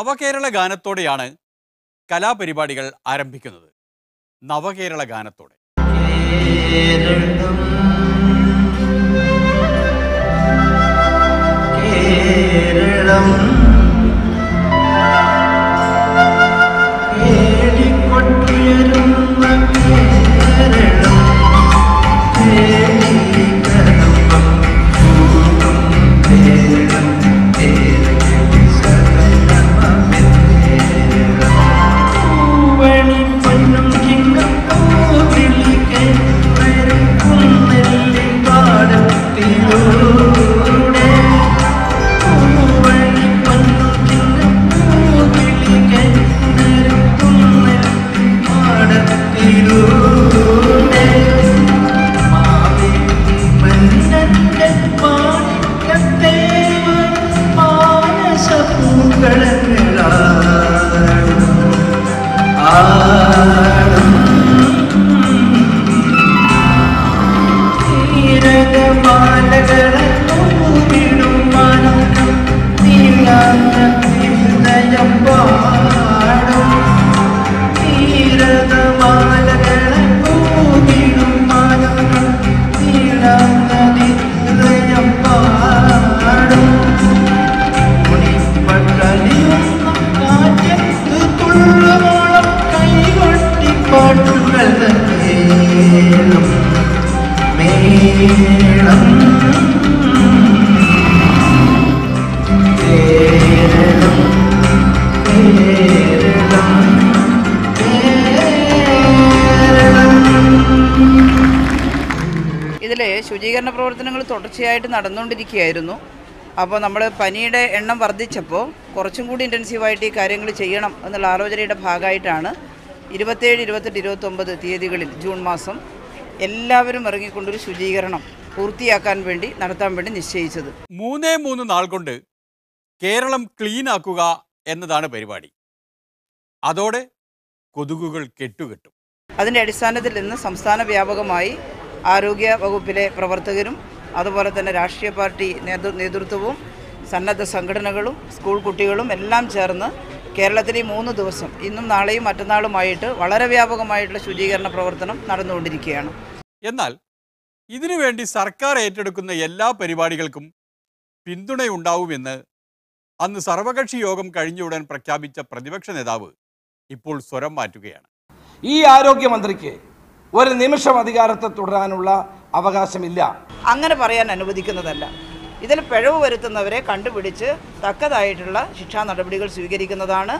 നവകേരള ഗാനത്തോടെയാണ് കലാപരിപാടികൾ ആരംഭിക്കുന്നത്. നവകേരള ഗാനത്തോടെ ഇതിലെ ശുചീകരണ പ്രവർത്തനങ്ങൾ തുടർച്ചയായിട്ട് നടന്നുകൊണ്ടിരിക്കുകയായിരുന്നു. അപ്പോൾ നമ്മൾ പനിയുടെ എണ്ണം വർദ്ധിച്ചപ്പോൾ കുറച്ചും കൂടി ഇൻറ്റൻസീവായിട്ട് ഈ കാര്യങ്ങൾ ചെയ്യണം എന്നുള്ള ആലോചനയുടെ ഭാഗമായിട്ടാണ് 27, 28, 29 തീയതികളിൽ ജൂൺ മാസം എല്ലാവരും ഇറങ്ങിക്കൊണ്ടൊരു ശുചീകരണം പൂർത്തിയാക്കാൻ വേണ്ടി നടത്താൻ വേണ്ടി നിശ്ചയിച്ചത്. 3 നാൾ കൊണ്ട് കേരളം ക്ലീൻ ആക്കുക എന്നതാണ് പരിപാടി. അതോടെ കൊതുകുകൾ കെട്ടുകെട്ടും. അതിൻ്റെ അടിസ്ഥാനത്തിൽ ഇന്ന് സംസ്ഥാന വ്യാപകമായി ആരോഗ്യ വകുപ്പിലെ പ്രവർത്തകരും അതുപോലെ തന്നെ രാഷ്ട്രീയ പാർട്ടി നേതൃത്വവും സന്നദ്ധ സംഘടനകളും സ്കൂൾ കുട്ടികളും എല്ലാം ചേർന്ന് കേരളത്തിലെ 3 ദിവസം ഇന്നും നാളെയും മറ്റന്നാളുമായിട്ട് വളരെ വ്യാപകമായിട്ടുള്ള ശുചീകരണ പ്രവർത്തനം നടന്നുകൊണ്ടിരിക്കുകയാണ്. എന്നാൽ ഇതിനുവേണ്ടി സർക്കാർ ഏറ്റെടുക്കുന്ന എല്ലാ പരിപാടികൾക്കും പിന്തുണയുണ്ടാവുമെന്ന് അന്ന് സർവകക്ഷി യോഗം കഴിഞ്ഞുടൻ പ്രഖ്യാപിച്ച പ്രതിപക്ഷ നേതാവ് ഇപ്പോൾ സ്വരം മാറ്റുകയാണ്. ഈ ആരോഗ്യമന്ത്രിക്ക് ഒരു നിമിഷം അധികാരത്തെ തുടരാനുള്ള അവകാശമില്ല. അങ്ങനെ പറയാൻ അനുവദിക്കുന്നതല്ല. ഇതിൽ പിഴവ് വരുത്തുന്നവരെ കണ്ടുപിടിച്ച് തക്കതായിട്ടുള്ള ശിക്ഷാ നടപടികൾ സ്വീകരിക്കുന്നതാണ്.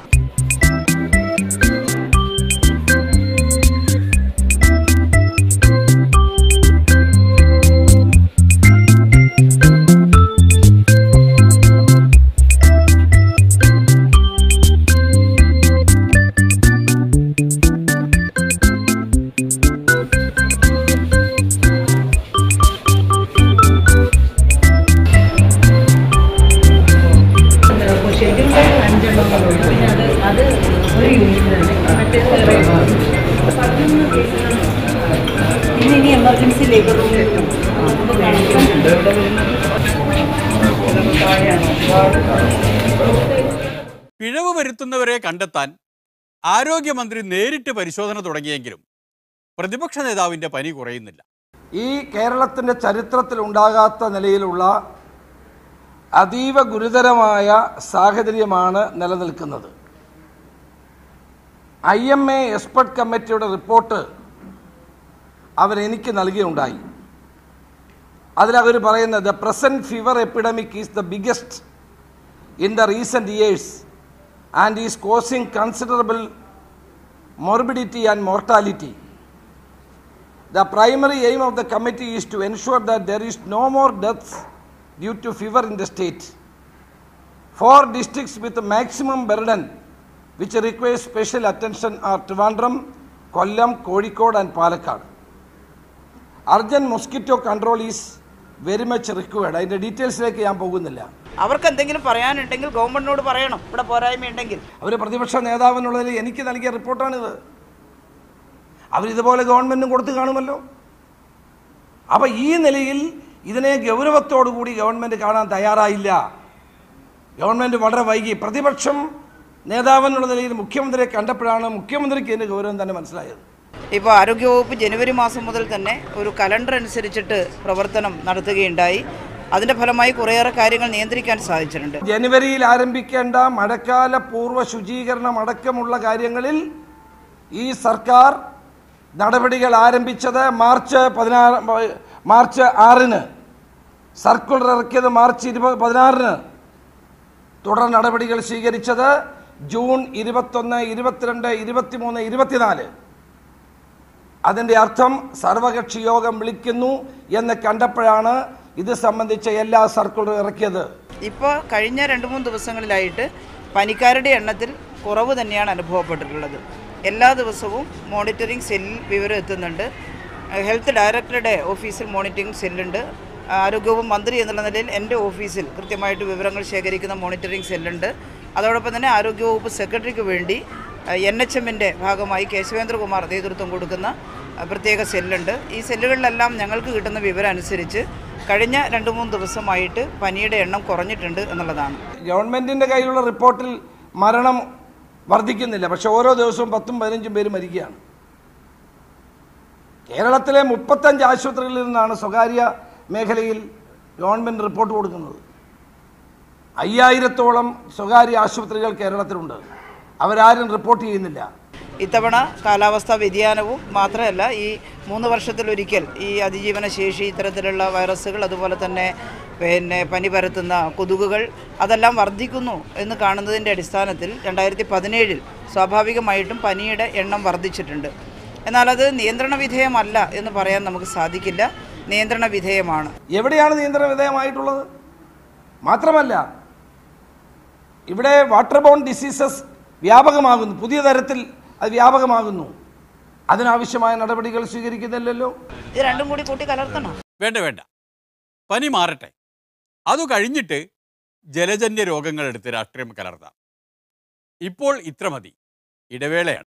ഇനി എമർജൻസി ലേബർ റൂമിലെത്തും. പിഴവ് വരുത്തുന്നവരെ കണ്ടെത്താൻ ആരോഗ്യമന്ത്രി നേരിട്ട് പരിശോധന തുടങ്ങിയെങ്കിലും പ്രതിപക്ഷ നേതാവിൻ്റെ പനി കുറയുന്നില്ല. ഈ കേരളത്തിൻ്റെ ചരിത്രത്തിൽ ഉണ്ടാകാത്ത നിലയിലുള്ള അതീവ ഗുരുതരമായ സാഹചര്യമാണ് നിലനിൽക്കുന്നത്. IMA എക്സ്പെർട്ട് കമ്മിറ്റിയുടെ റിപ്പോർട്ട് അവരെനിക്ക് നൽകിയുണ്ടായി. അതിലവർ പറയുന്നത് the present fever epidemic is the biggest in the recent years and is causing considerable morbidity and mortality. The primary aim of the committee is to ensure that there is no more deaths due to fever in the state. 4 districts with maximum burden which require special attention are Trivandrum, Kollam, Kozhikode and Palakkad. Urgent mosquito control is very much required. അതിൻ്റെ ഡീറ്റെയിൽസിലേക്ക് ഞാൻ പോകുന്നില്ല. അവർക്ക് എന്തെങ്കിലും പറയാനുണ്ടെങ്കിൽ ഗവൺമെന്റിനോട് പറയണം. ഇവിടെ പോരായ്മയുണ്ടെങ്കിൽ അവർ പ്രതിപക്ഷ നേതാവെന്നുള്ളതിൽ എനിക്ക് നൽകിയ റിപ്പോർട്ടാണിത്. അവരിതുപോലെ ഗവൺമെൻറ്റും കൊടുത്തു കാണുമല്ലോ. അപ്പോൾ ഈ നിലയിൽ ഇതിനെ ഗൗരവത്തോടുകൂടി ഗവൺമെൻറ് കാണാൻ തയ്യാറായില്ല. ഗവൺമെൻറ് വളരെ വൈകി. പ്രതിപക്ഷം നേതാവെന്നുള്ള നിലയിൽ മുഖ്യമന്ത്രിയെ കണ്ടപ്പോഴാണ് മുഖ്യമന്ത്രിക്ക് ഇതിൻ്റെ ഗൗരവം തന്നെ മനസ്സിലായത്. ഇപ്പോൾ ആരോഗ്യവകുപ്പ് ജനുവരി മാസം മുതൽ തന്നെ ഒരു കലണ്ടർ അനുസരിച്ചിട്ട് പ്രവർത്തനം നടത്തുകയുണ്ടായി. അതിൻ്റെ ഫലമായി കുറേയേറെ കാര്യങ്ങൾ നിയന്ത്രിക്കാൻ സാധിച്ചിട്ടുണ്ട്. ജനുവരിയിൽ ആരംഭിക്കേണ്ട മഴക്കാല പൂർവ്വ ശുചീകരണം അടക്കമുള്ള കാര്യങ്ങളിൽ ഈ സർക്കാർ നടപടികൾ ആരംഭിച്ചത് മാർച്ച് 6-ന്, സർക്കുലർ ഇറക്കിയത് മാർച്ച് 16-ന്, തുടർ നടപടികൾ സ്വീകരിച്ചത് ജൂൺ 21, 22, 23, 24. അതിൻ്റെ അർത്ഥം സർവകക്ഷി യോഗം വിളിക്കുന്നു എന്ന് കണ്ടപ്പോഴാണ് ഇത് സംബന്ധിച്ച എല്ലാ സർക്കുലറും ഇറക്കിയത്. ഇപ്പോൾ കഴിഞ്ഞ 2-3 ദിവസങ്ങളിലായിട്ട് പനിക്കാരുടെ എണ്ണത്തിൽ കുറവ് തന്നെയാണ് അനുഭവപ്പെട്ടിട്ടുള്ളത്. എല്ലാ ദിവസവും മോണിറ്ററിംഗ് സെല്ലിൽ വിവരം എത്തുന്നുണ്ട്. ഹെൽത്ത് ഡയറക്ടറുടെ ഓഫീസിൽ മോണിറ്ററിംഗ് സെല്ലുണ്ട്. ആരോഗ്യവകുപ്പ് മന്ത്രി എന്നുള്ള നിലയിൽ എൻ്റെ ഓഫീസിൽ കൃത്യമായിട്ട് വിവരങ്ങൾ ശേഖരിക്കുന്ന മോണിറ്ററിംഗ് സെല്ലുണ്ട്. അതോടൊപ്പം തന്നെ ആരോഗ്യവകുപ്പ് സെക്രട്ടറിക്ക് വേണ്ടി NHMൻ്റെ ഭാഗമായി കേശവേന്ദ്രകുമാർ നേതൃത്വം കൊടുക്കുന്ന പ്രത്യേക സെല്ലുണ്ട്. ഈ സെല്ലുകളിലെല്ലാം ഞങ്ങൾക്ക് കിട്ടുന്ന വിവരം അനുസരിച്ച് കഴിഞ്ഞ 2-3 ദിവസമായിട്ട് പനിയുടെ എണ്ണം കുറഞ്ഞിട്ടുണ്ട് എന്നുള്ളതാണ്. ഗവൺമെൻറ്റിൻ്റെ കയ്യിലുള്ള റിപ്പോർട്ടിൽ മരണം വർദ്ധിക്കുന്നില്ല, പക്ഷെ ഓരോ ദിവസവും 10-15 പേര് മരിക്കുകയാണ്. കേരളത്തിലെ 35 ആശുപത്രികളിൽ നിന്നാണ് സ്വകാര്യ മേഖലയിൽ ഗവൺമെൻറ് റിപ്പോർട്ട് കൊടുക്കുന്നത്. 5000-ഓളം സ്വകാര്യ ആശുപത്രികൾ കേരളത്തിലുണ്ട്. അവരാരും റിപ്പോർട്ട് ചെയ്യുന്നില്ല. ഇത്തവണ കാലാവസ്ഥാ വ്യതിയാനവും മാത്രമല്ല, ഈ 3 വർഷത്തിലൊരിക്കൽ ഈ അതിജീവന ശേഷി, ഇത്തരത്തിലുള്ള വൈറസുകൾ, അതുപോലെ തന്നെ പനി പരത്തുന്ന കൊതുകുകൾ അതെല്ലാം വർദ്ധിക്കുന്നു എന്ന് കാണുന്നതിൻ്റെ അടിസ്ഥാനത്തിൽ 2017-ൽ സ്വാഭാവികമായിട്ടും പനിയുടെ എണ്ണം വർദ്ധിച്ചിട്ടുണ്ട്. എന്നാൽ അത് നിയന്ത്രണ വിധേയമല്ല എന്ന് പറയാൻ നമുക്ക് സാധിക്കില്ല. നിയന്ത്രണ വിധേയമാണ്. എവിടെയാണ് നിയന്ത്രണ വിധേയമായിട്ടുള്ളത്? മാത്രമല്ല, ഇവിടെ വാട്ടർ ബോൺ ഡിസീസസ് വ്യാപകമാകുന്നു, പുതിയ തരത്തിൽ അത് വ്യാപകമാകുന്നു. അതിനാവശ്യമായ നടപടികൾ സ്വീകരിക്കുന്നില്ലല്ലോ. ഇത് രണ്ടും കൂടി കൂട്ടി കലർത്തണം. വേണ്ട, പനി മാറട്ടെ, അത് കഴിഞ്ഞിട്ട് ജലജന്യ രോഗങ്ങളെടുത്ത് രാഷ്ട്രീയം കലർത്താം. ഇപ്പോൾ ഇത്ര മതി. ഇടവേളയാണ്.